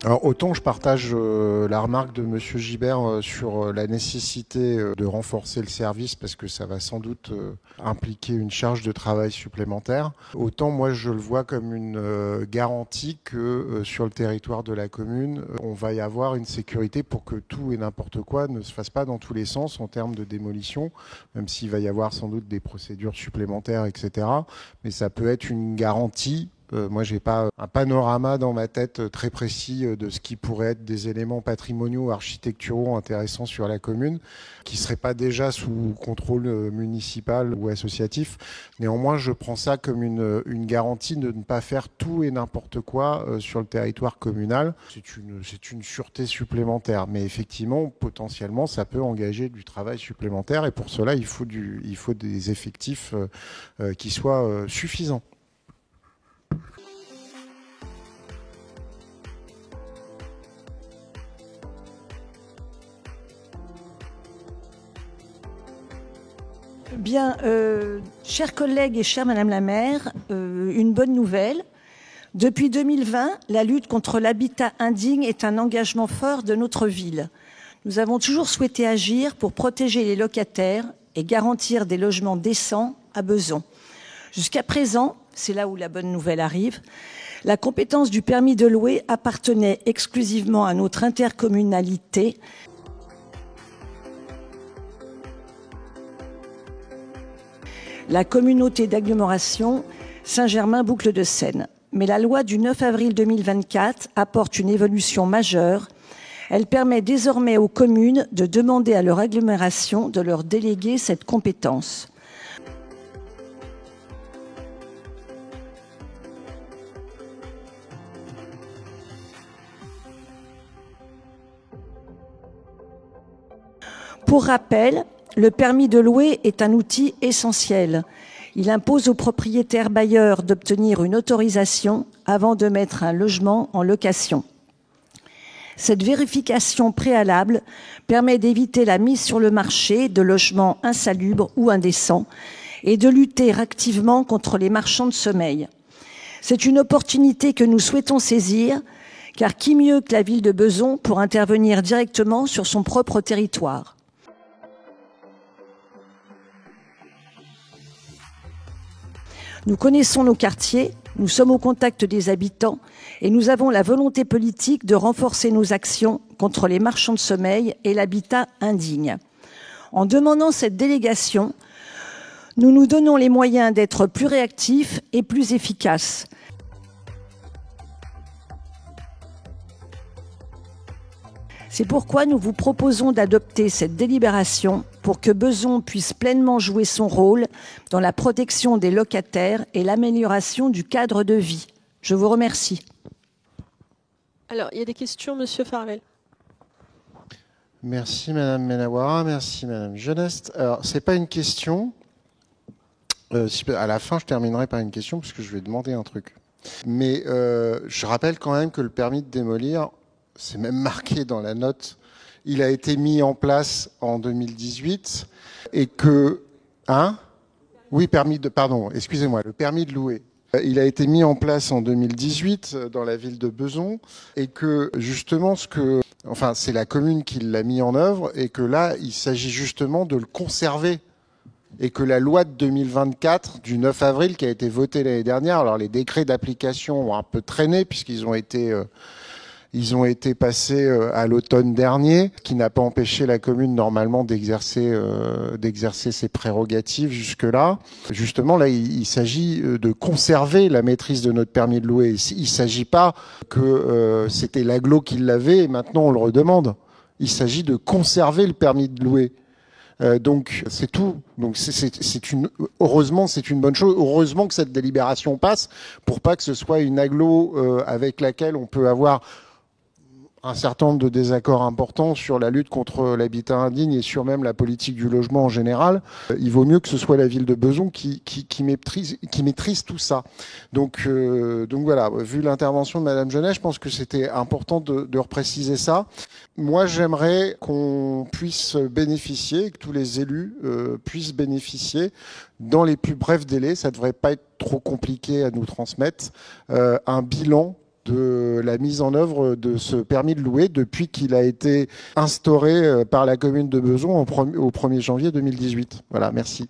Alors autant je partage la remarque de Monsieur Gibert sur la nécessité de renforcer le service parce que ça va sans doute impliquer une charge de travail supplémentaire, autant moi je le vois comme une garantie que sur le territoire de la commune, on va y avoir une sécurité pour que tout et n'importe quoi ne se fasse pas dans tous les sens en termes de démolition, même s'il va y avoir sans doute des procédures supplémentaires, etc. Mais ça peut être une garantie. Moi, j'ai pas un panorama dans ma tête très précis de ce qui pourrait être des éléments patrimoniaux, architecturaux intéressants sur la commune, qui seraient pas déjà sous contrôle municipal ou associatif. Néanmoins, je prends ça comme une garantie de ne pas faire tout et n'importe quoi sur le territoire communal. C'est une sûreté supplémentaire, mais effectivement, potentiellement, ça peut engager du travail supplémentaire, et pour cela, il faut des effectifs qui soient suffisants. Bien, chers collègues et chère Madame la maire, une bonne nouvelle. Depuis 2020, la lutte contre l'habitat indigne est un engagement fort de notre ville. Nous avons toujours souhaité agir pour protéger les locataires et garantir des logements décents à Bezons. Jusqu'à présent, c'est là où la bonne nouvelle arrive, la compétence du permis de louer appartenait exclusivement à notre intercommunalité. La communauté d'agglomération Saint-Germain-Boucle de Seine. Mais la loi du 9 avril 2024 apporte une évolution majeure. Elle permet désormais aux communes de demander à leur agglomération de leur déléguer cette compétence. Pour rappel, le permis de louer est un outil essentiel. Il impose aux propriétaires bailleurs d'obtenir une autorisation avant de mettre un logement en location. Cette vérification préalable permet d'éviter la mise sur le marché de logements insalubres ou indécents et de lutter activement contre les marchands de sommeil. C'est une opportunité que nous souhaitons saisir, car qui mieux que la ville de Bezons pour intervenir directement sur son propre territoire. Nous connaissons nos quartiers, nous sommes au contact des habitants et nous avons la volonté politique de renforcer nos actions contre les marchands de sommeil et l'habitat indigne. En demandant cette délégation, nous nous donnons les moyens d'être plus réactifs et plus efficaces. C'est pourquoi nous vous proposons d'adopter cette délibération pour que Bezons puisse pleinement jouer son rôle dans la protection des locataires et l'amélioration du cadre de vie. Je vous remercie. Alors, il y a des questions, Monsieur Farvel. Merci Madame Menawara, merci Madame Geneste. Alors, c'est pas une question. À la fin, je terminerai par une question parce que je vais demander un truc. Mais je rappelle quand même que le permis de démolir, c'est même marqué dans la note, il a été mis en place en 2018 et que... Hein? Oui, pardon, excusez-moi, le permis de louer. Il a été mis en place en 2018 dans la ville de Bezons et que justement c'est la commune qui l'a mis en œuvre et que là, il s'agit justement de le conserver. Et que la loi de 2024 du 9 avril qui a été votée l'année dernière, alors les décrets d'application ont un peu traîné puisqu'ils ont été passés à l'automne dernier, qui n'a pas empêché la commune normalement d'exercer ses prérogatives jusque-là. Justement, là, il s'agit de conserver la maîtrise de notre permis de louer. Il ne s'agit pas que c'était l'agglo qui l'avait et maintenant on le redemande. Il s'agit de conserver le permis de louer. Donc c'est tout. Donc heureusement c'est une bonne chose. Heureusement que cette délibération passe pour pas que ce soit une agglo avec laquelle on peut avoir un certain nombre de désaccords importants sur la lutte contre l'habitat indigne et sur même la politique du logement en général. Il vaut mieux que ce soit la ville de Bezons qui maîtrise tout ça. Donc voilà, vu l'intervention de Madame Genet, je pense que c'était important de repréciser ça. Moi, j'aimerais qu'on puisse bénéficier, que tous les élus puissent bénéficier dans les plus brefs délais, ça ne devrait pas être trop compliqué à nous transmettre, un bilan de la mise en œuvre de ce permis de louer depuis qu'il a été instauré par la commune de Bezons au 1er janvier 2018. Voilà, merci.